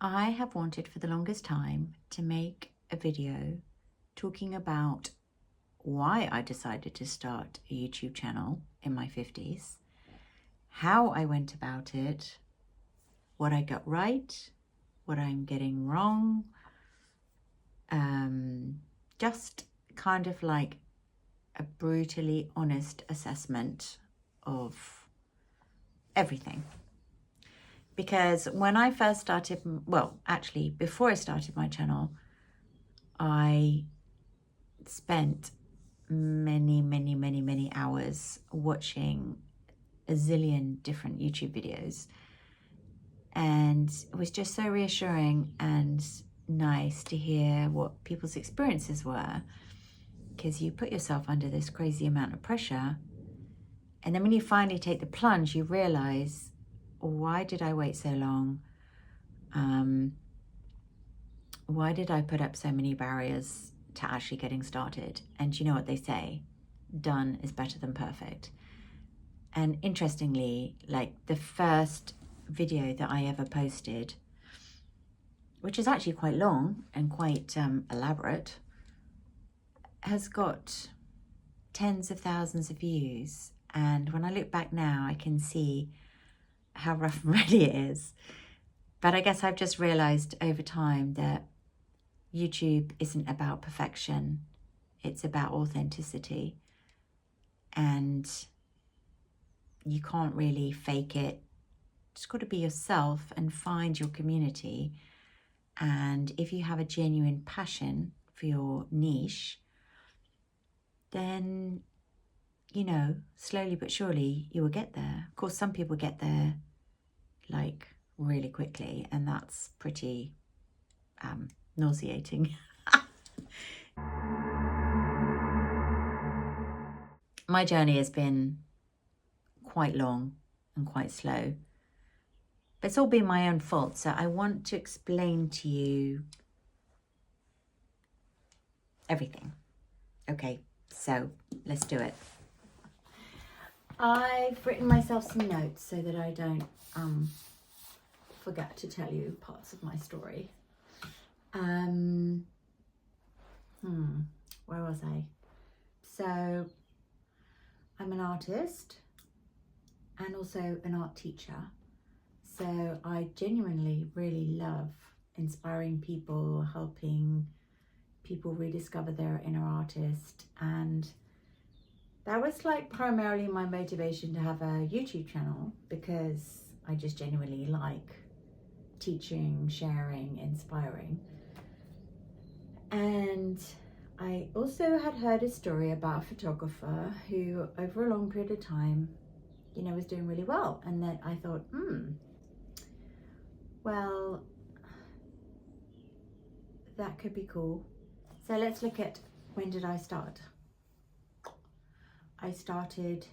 I have wanted for the longest time to make a video talking about why I decided to start a YouTube channel in my 50s, how I went about it, what I got right, what I'm getting wrong, just kind of like a brutally honest assessment of everything. Because when I first started, well, actually, before I started my channel, I spent many hours watching a zillion different YouTube videos. And it was just so reassuring and nice to hear what people's experiences were, because you put yourself under this crazy amount of pressure. And then when you finally take the plunge, you realize, why did I wait so long? Why did I put up so many barriers to actually getting started? And you know what they say, done is better than perfect. And interestingly, like the first video that I ever posted, which is actually quite long and quite elaborate, has got tens of thousands of views. And when I look back now, I can see how rough and ready it is. But I guess I've just realized over time that YouTube isn't about perfection. It's about authenticity. And you can't really fake it. Just got to be yourself and find your community. And if you have a genuine passion for your niche, then, you know, slowly but surely you will get there. Of course, some people get there like really quickly, and that's pretty nauseating. My journey has been quite long and quite slow, but it's all been my own fault. So I want to explain to you everything. Okay, so let's do it. I've written myself some notes so that I don't forget to tell you parts of my story. Where was I? So I'm an artist and also an art teacher. So I genuinely really love inspiring people, helping people rediscover their inner artist. And that was like primarily my motivation to have a YouTube channel, because I just genuinely like teaching, sharing, inspiring. And I also had heard a story about a photographer who over a long period of time, you know, was doing really well. And then I thought, well, that could be cool. So let's look at, when did I start? I started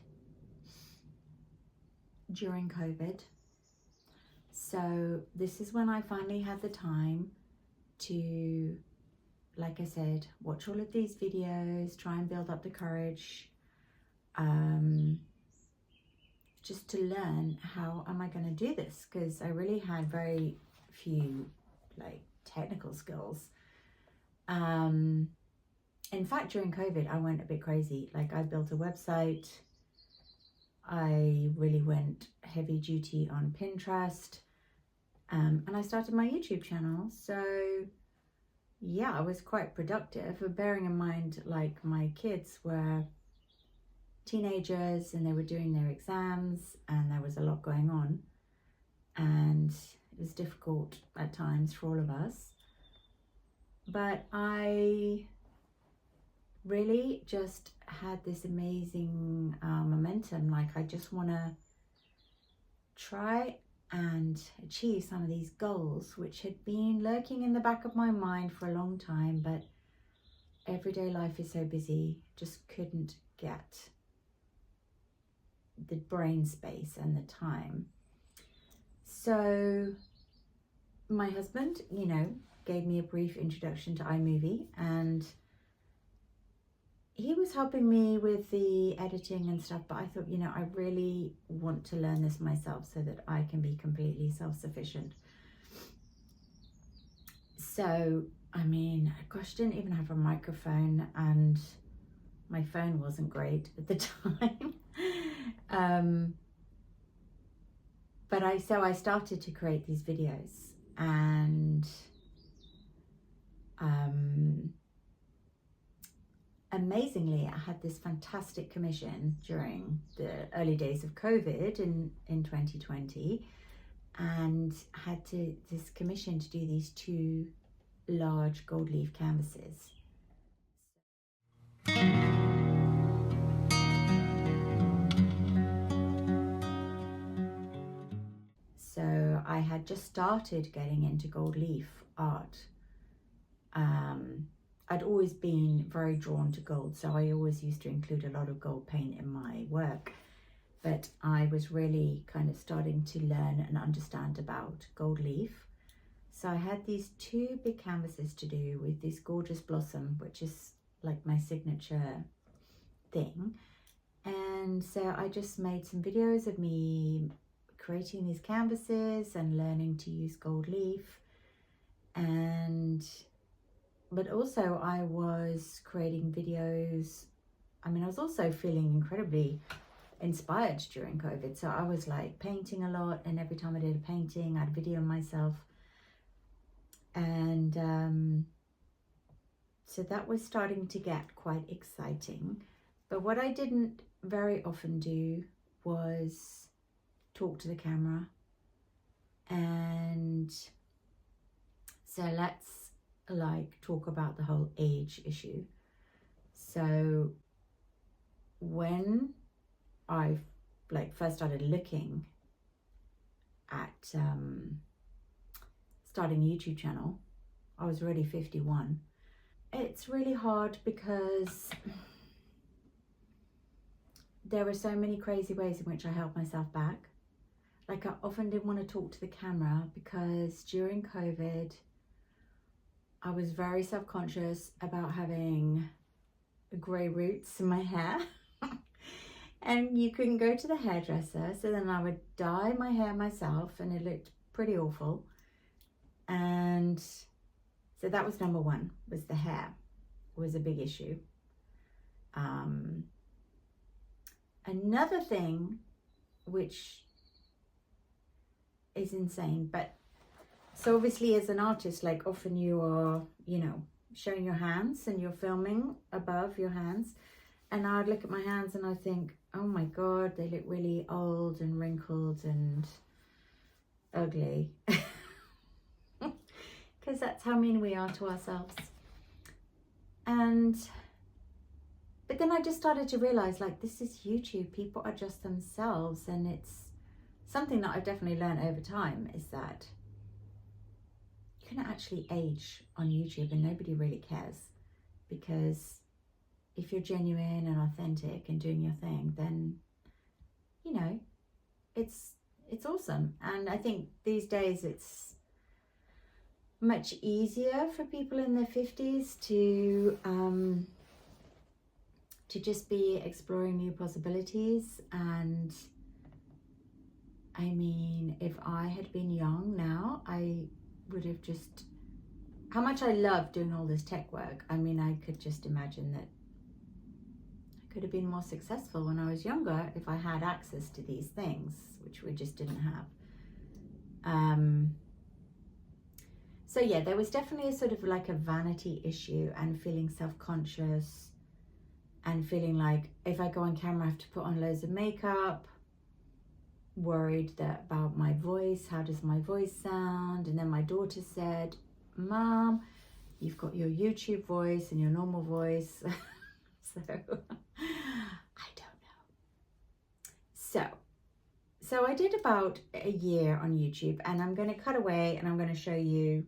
during COVID. So this is when I finally had the time to, like I said, watch all of these videos, try and build up the courage, just to learn how am I going to do this, because I really had very few like technical skills. In fact, during COVID, I went a bit crazy. Like, I built a website. I really went heavy duty on Pinterest, and I started my YouTube channel. So yeah, I was quite productive, but bearing in mind, like, my kids were teenagers and they were doing their exams and there was a lot going on, and it was difficult at times for all of us. But I really just had this amazing momentum. Like, I just want to try and achieve some of these goals, which had been lurking in the back of my mind for a long time, but everyday life is so busy, just couldn't get the brain space and the time. So my husband, you know, gave me a brief introduction to iMovie, and he was helping me with the editing and stuff, but I thought, you know, I really want to learn this myself so that I can be completely self-sufficient. So, I mean, gosh, I didn't even have a microphone, and my phone wasn't great at the time. But I started to create these videos, and amazingly, I had this fantastic commission during the early days of COVID in 2020, and had this commission to do these 2 large gold leaf canvases. So I had just started getting into gold leaf art. I'd always been very drawn to gold, so I always used to include a lot of gold paint in my work. But I was really kind of starting to learn and understand about gold leaf. So I had these 2 big canvases to do with this gorgeous blossom, which is like my signature thing. And so I just made some videos of me creating these canvases and learning to use gold leaf. But also I was creating videos. I mean, I was also feeling incredibly inspired during COVID. So I was like painting a lot, and every time I did a painting, I'd video myself. And so that was starting to get quite exciting. But what I didn't very often do was talk to the camera. And so let's talk about the whole age issue. So when I first started looking at starting a YouTube channel, I was already 51. It's really hard because there are so many crazy ways in which I held myself back. Like, I often didn't want to talk to the camera because during COVID, I was very self-conscious about having grey roots in my hair. And you couldn't go to the hairdresser, so then I would dye my hair myself, and it looked pretty awful. And so that was number 1, was the hair was a big issue. Another thing, which is insane, but so obviously as an artist, like, often you are, you know, showing your hands and you're filming above your hands, and I'd look at my hands and I think, oh my God, they look really old and wrinkled and ugly. Because that's how mean we are to ourselves. But then I just started to realize, like, this is YouTube, people are just themselves. And it's something that I've definitely learned over time, is that you can actually age on YouTube and nobody really cares. Because if you're genuine and authentic and doing your thing, then, you know, it's awesome. And I think these days it's much easier for people in their 50s to just be exploring new possibilities. And I mean, if I had been young now, I would have just, how much I love doing all this tech work. I mean, I could just imagine that I could have been more successful when I was younger if I had access to these things, which we just didn't have. So yeah, there was definitely a sort of like a vanity issue, and feeling self-conscious, and feeling like if I go on camera I have to put on loads of makeup, worried about my voice, how does my voice sound? And then my daughter said, Mom, you've got your YouTube voice and your normal voice. So I don't know. So I did about a year on YouTube, and I'm going to cut away and I'm going to show you,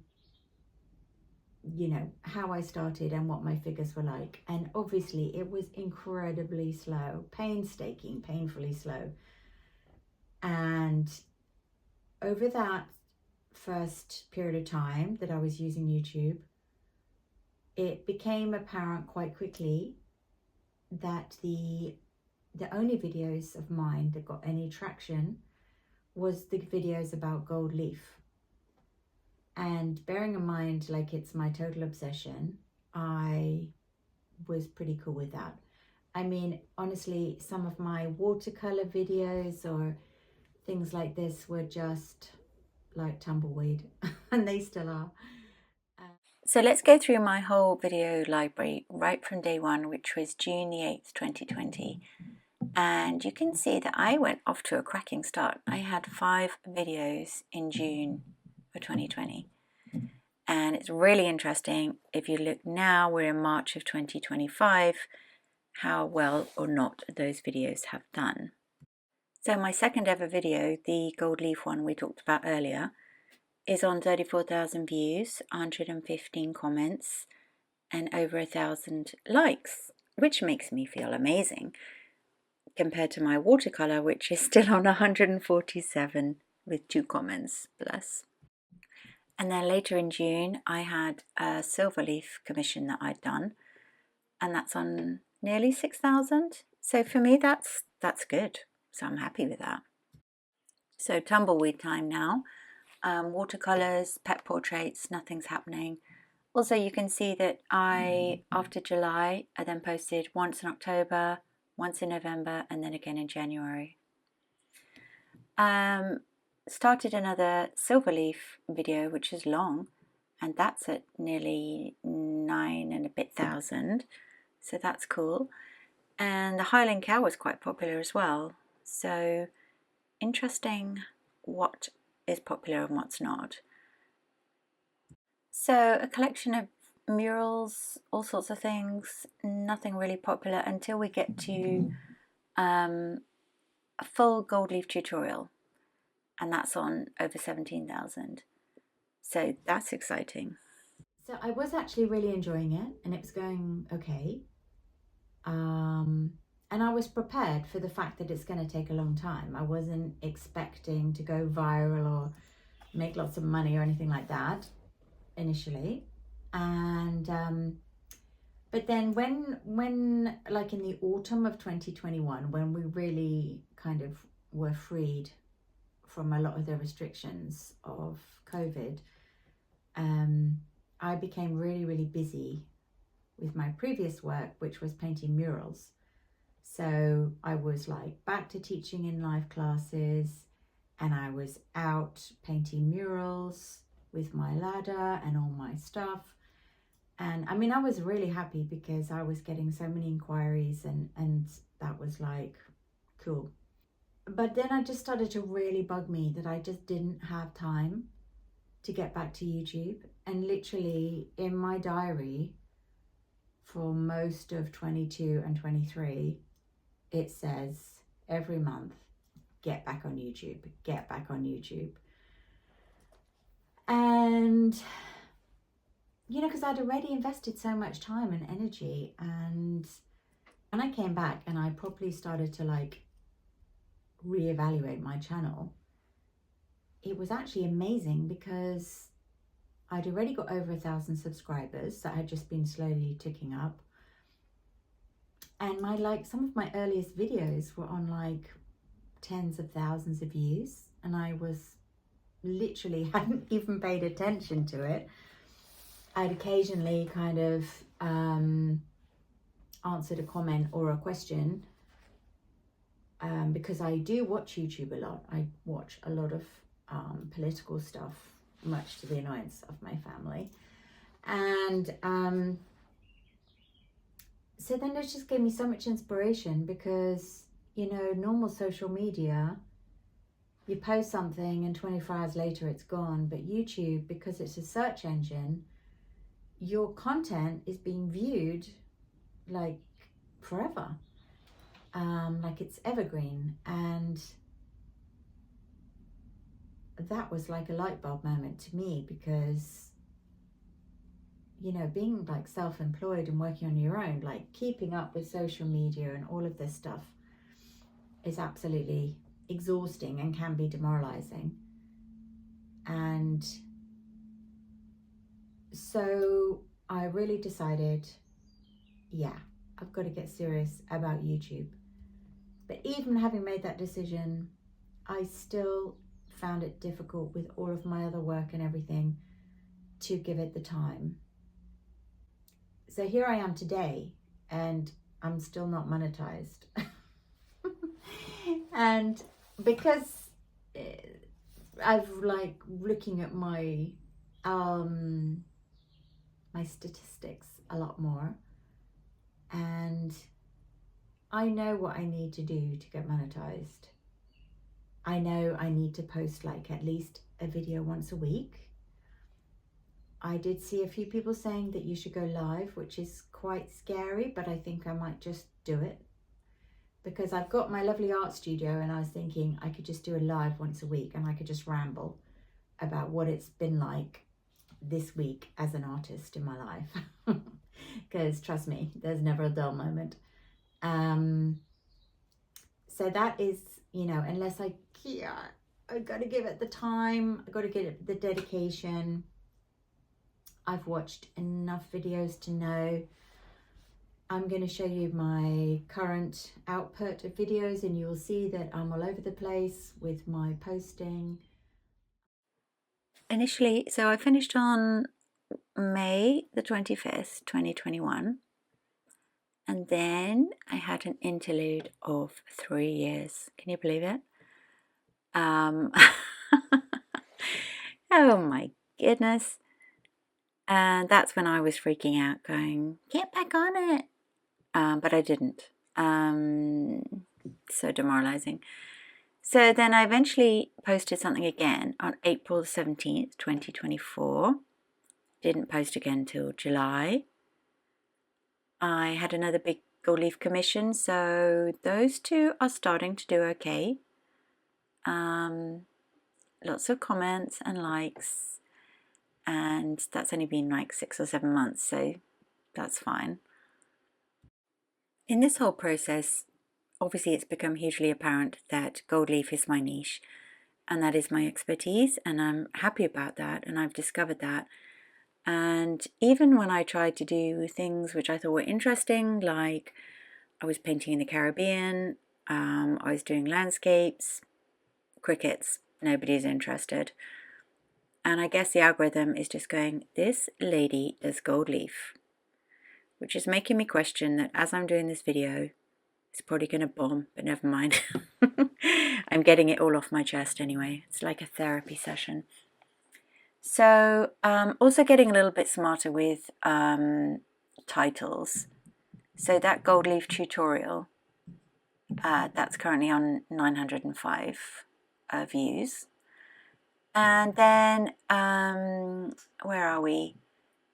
you know, how I started and what my figures were like. And obviously it was incredibly slow, painstaking, painfully slow. And over that first period of time that I was using YouTube, it became apparent quite quickly that the only videos of mine that got any traction was the videos about gold leaf. And bearing in mind, like, it's my total obsession, I was pretty cool with that. I mean, honestly, some of my watercolor videos or things like this were just like tumbleweed, and they still are. So let's go through my whole video library right from day one, which was June the 8th, 2020. And you can see that I went off to a cracking start. I had 5 videos in June for 2020. And it's really interesting, if you look now, we're in March of 2025, how well or not those videos have done. So my second ever video, the gold leaf one we talked about earlier, is on 34,000 views, 115 comments, and over 1,000 likes, which makes me feel amazing compared to my watercolor, which is still on 147 with 2 comments plus. And then later in June, I had a silver leaf commission that I'd done, and that's on nearly 6,000. So for me, that's good. So I'm happy with that. So tumbleweed time now. Watercolors, pet portraits, nothing's happening. Also, you can see that after July, I then posted once in October, once in November, and then again in January. Started another silver leaf video, which is long, and that's at nearly 9 and a bit thousand, so that's cool. And the Highland cow was quite popular as well, so interesting what is popular and what's not. So a collection of murals, all sorts of things, nothing really popular until we get to a full gold leaf tutorial, and that's on over 17,000. So that's exciting. So I was actually really enjoying it, and it was going okay. And I was prepared for the fact that it's going to take a long time. I wasn't expecting to go viral or make lots of money or anything like that initially. And but then when like in the autumn of 2021, when we really kind of were freed from a lot of the restrictions of COVID, I became really busy with my previous work, which was painting murals. So I was like back to teaching in live classes, and I was out painting murals with my ladder and all my stuff. And I mean, I was really happy because I was getting so many inquiries, and that was like cool. But then it just started to really bug me that I just didn't have time to get back to YouTube. And literally in my diary for most of 22 and 23, it says every month, get back on YouTube, get back on YouTube. And, you know, because I'd already invested so much time and energy, and when I came back and I properly started to like reevaluate my channel, it was actually amazing because I'd already got over 1,000 subscribers that had just been slowly ticking up. And some of my earliest videos were on like tens of thousands of views, and I was literally hadn't even paid attention to it. I'd occasionally kind of answered a comment or a question because I do watch YouTube a lot. I watch a lot of political stuff, much to the annoyance of my family. And so then it just gave me so much inspiration because, you know, normal social media, you post something and 24 hours later it's gone. But YouTube, because it's a search engine, your content is being viewed like forever, like it's evergreen. And that was like a light bulb moment to me because, you know, being like self-employed and working on your own, like keeping up with social media and all of this stuff is absolutely exhausting and can be demoralizing. And so I really decided, yeah, I've got to get serious about YouTube. But even having made that decision, I still found it difficult with all of my other work and everything to give it the time. So here I am today, and I'm still not monetized. And because I've like looking at my my statistics a lot more, and I know what I need to do to get monetized. I know I need to post like at least a video once a week. I did see a few people saying that you should go live, which is quite scary, but I think I might just do it because I've got my lovely art studio, and I was thinking I could just do a live once a week and I could just ramble about what it's been like this week as an artist in my life. Because trust me, there's never a dull moment. So that is, you know, unless I got to give it the time, I got to give it the dedication. I've watched enough videos to know. I'm going to show you my current output of videos, and you'll see that I'm all over the place with my posting. Initially, so I finished on May the 25th, 2021. And then I had an interlude of 3 years. Can you believe it? Oh my goodness. And that's when I was freaking out, going, get back on it. But I didn't. So demoralizing. So then I eventually posted something again on April 17th, 2024. Didn't post again till July. I had another big gold leaf commission, so those two are starting to do okay. Lots of comments and likes, and that's only been like 6 or 7 months, so that's fine. In this whole process, obviously it's become hugely apparent that gold leaf is my niche, and that is my expertise, and I'm happy about that, and I've discovered that. And even when I tried to do things which I thought were interesting, like I was painting in the Caribbean, I was doing landscapes, crickets, nobody's interested. And I guess the algorithm is just going, this lady does gold leaf, which is making me question that as I'm doing this video, it's probably going to bomb, but never mind. I'm getting it all off my chest anyway. It's like a therapy session. So also getting a little bit smarter with titles. So that gold leaf tutorial, that's currently on 905 views. And then, where are we?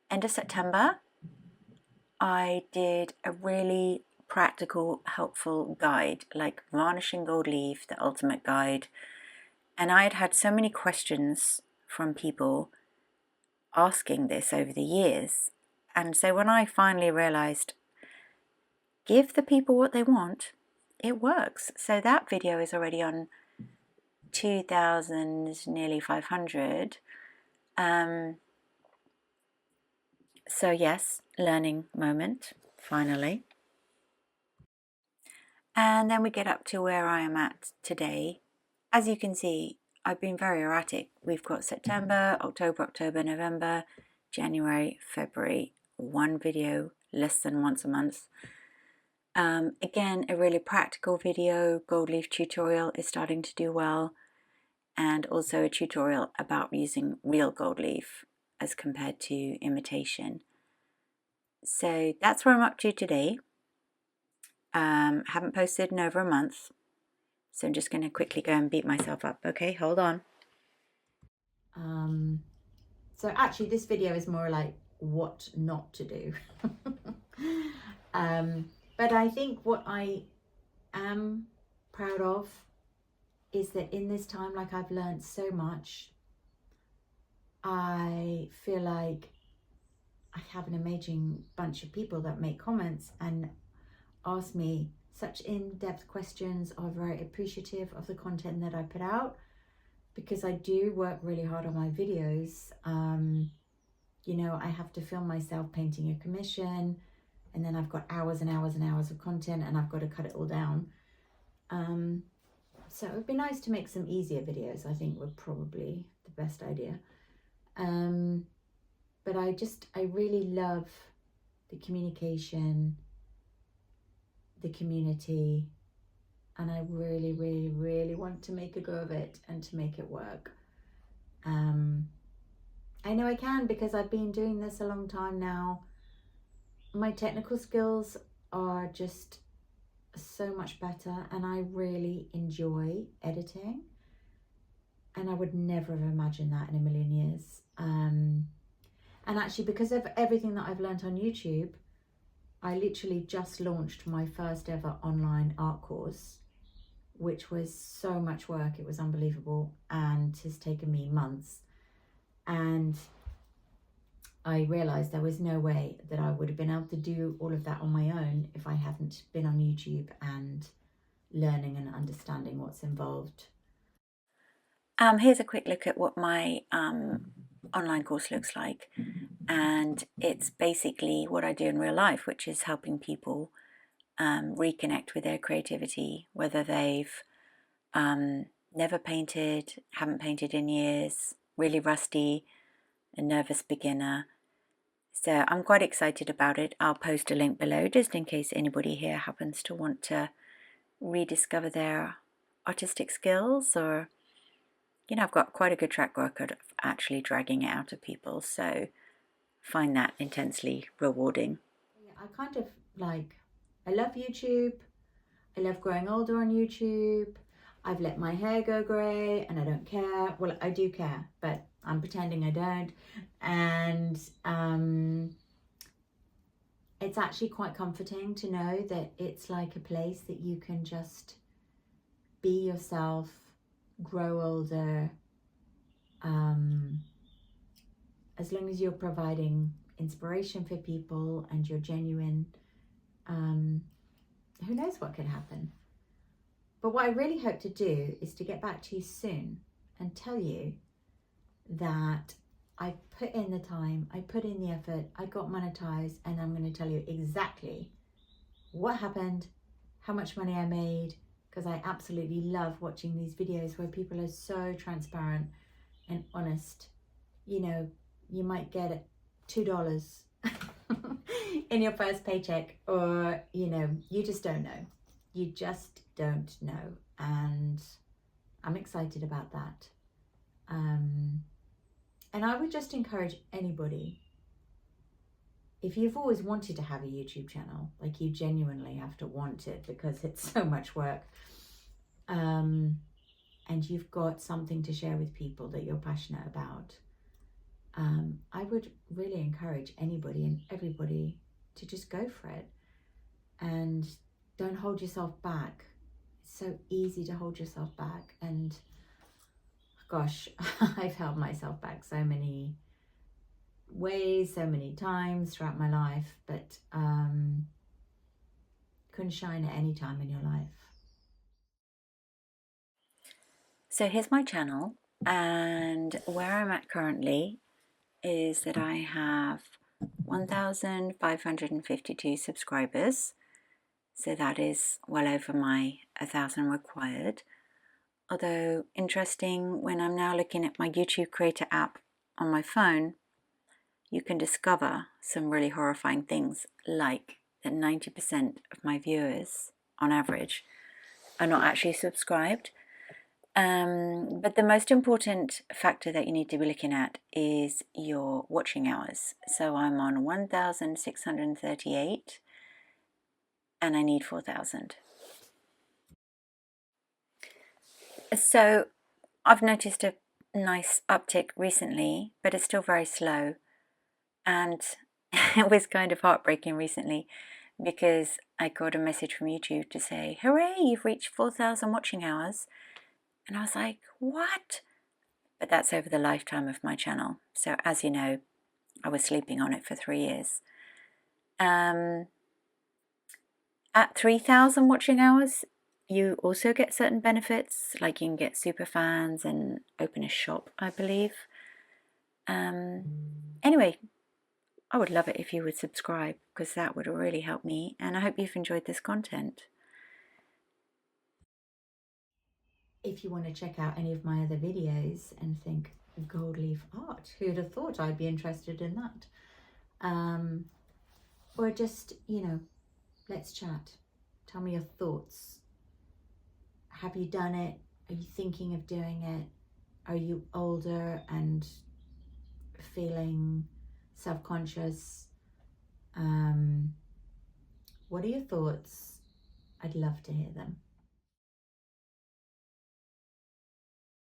End of September, I did a really practical, helpful guide, like varnishing gold leaf, the ultimate guide. And I had had so many questions from people asking this over the years. And so when I finally realized, give the people what they want, it works. So that video is already on 2,000, nearly 500. So yes, learning moment, finally. And then we get up to where I am at today. As you can see, I've been very erratic. We've got September, October, November, January, February, one video less than once a month. Again, a really practical video. Gold leaf tutorial is starting to do well, and also a tutorial about using real gold leaf as compared to imitation. So that's where I'm up to today. Haven't posted in over a month, so I'm just going to quickly go and beat myself up. Okay, hold on. So actually this video is more like what not to do. But I think what I am proud of is that in this time, like, I've learned so much. I feel like I have an amazing bunch of people that make comments and ask me such in-depth questions, are very appreciative of the content that I put out, because I do work really hard on my videos. You know, I have to film myself painting a commission, and then I've got hours and hours and hours of content, and I've got to cut it all down. So it would be nice to make some easier videos. I think would probably the best idea. but I really love the communication, the community, and I really, really, really want to make a go of it and to make it work. I know I can, because I've been doing this a long time now. My technical skills are just so much better, and I really enjoy editing, and I would never have imagined that in a million years. And actually, because of everything that I've learned on YouTube, I literally just launched my first ever online art course, which was so much work. It was unbelievable and has taken me months. And I realized there was no way that I would have been able to do all of that on my own if I hadn't been on YouTube and learning and understanding what's involved. Here's a quick look at what my online course looks like. And it's basically what I do in real life, which is helping people reconnect with their creativity, whether they've never painted, haven't painted in years, really rusty, a nervous beginner. So I'm quite excited about it. I'll post a link below just in case anybody here happens to want to rediscover their artistic skills, or, you know, I've got quite a good track record of actually dragging it out of people, so find that intensely rewarding. Yeah, I kind of like, I love YouTube. I love growing older on YouTube. I've let my hair go grey and I don't care. Well, I do care, but I'm pretending I don't. And it's actually quite comforting to know that it's like a place that you can just be yourself, grow older, as long as you're providing inspiration for people and you're genuine. Who knows what could happen. But what I really hope to do is to get back to you soon and tell you that I put in the time, I put in the effort, I got monetized, and I'm going to tell you exactly what happened, how much money I made, because I absolutely love watching these videos where people are so transparent and honest. You know, you might get $2 in your first paycheck, or, you know, you just don't know. You just don't know. And I'm excited about that. And I would just encourage anybody, if you've always wanted to have a YouTube channel, like you genuinely have to want it because it's so much work, and you've got something to share with people that you're passionate about, I would really encourage anybody and everybody to just go for it. And don't hold yourself back. It's so easy to hold yourself back. And gosh, I've held myself back so many ways, so many times throughout my life, but couldn't shine at any time in your life. So here's my channel, and where I'm at currently is that I have 1,552 subscribers. So that is well over my 1,000 required. Although interesting, when I'm now looking at my YouTube Creator app on my phone, you can discover some really horrifying things, like that 90% of my viewers, on average, are not actually subscribed. But the most important factor that you need to be looking at is your watching hours. So I'm on 1,638 and I need 4,000. So I've noticed a nice uptick recently, but it's still very slow. And it was kind of heartbreaking recently because I got a message from YouTube to say, hooray, you've reached 4,000 watching hours. And I was like, what? But that's over the lifetime of my channel. So as you know, I was sleeping on it for 3 years. At 3,000 watching hours, you also get certain benefits, like you can get super fans and open a shop, I believe. Anyway, I would love it if you would subscribe, because that would really help me, and I hope you've enjoyed this content. If you want to check out any of my other videos and think, gold leaf art. Who'd have thought I'd be interested in that? Or just, you know, let's chat. Tell me your thoughts. Have you done it? Are you thinking of doing it? Are you older and feeling self-conscious? What are your thoughts? I'd love to hear them.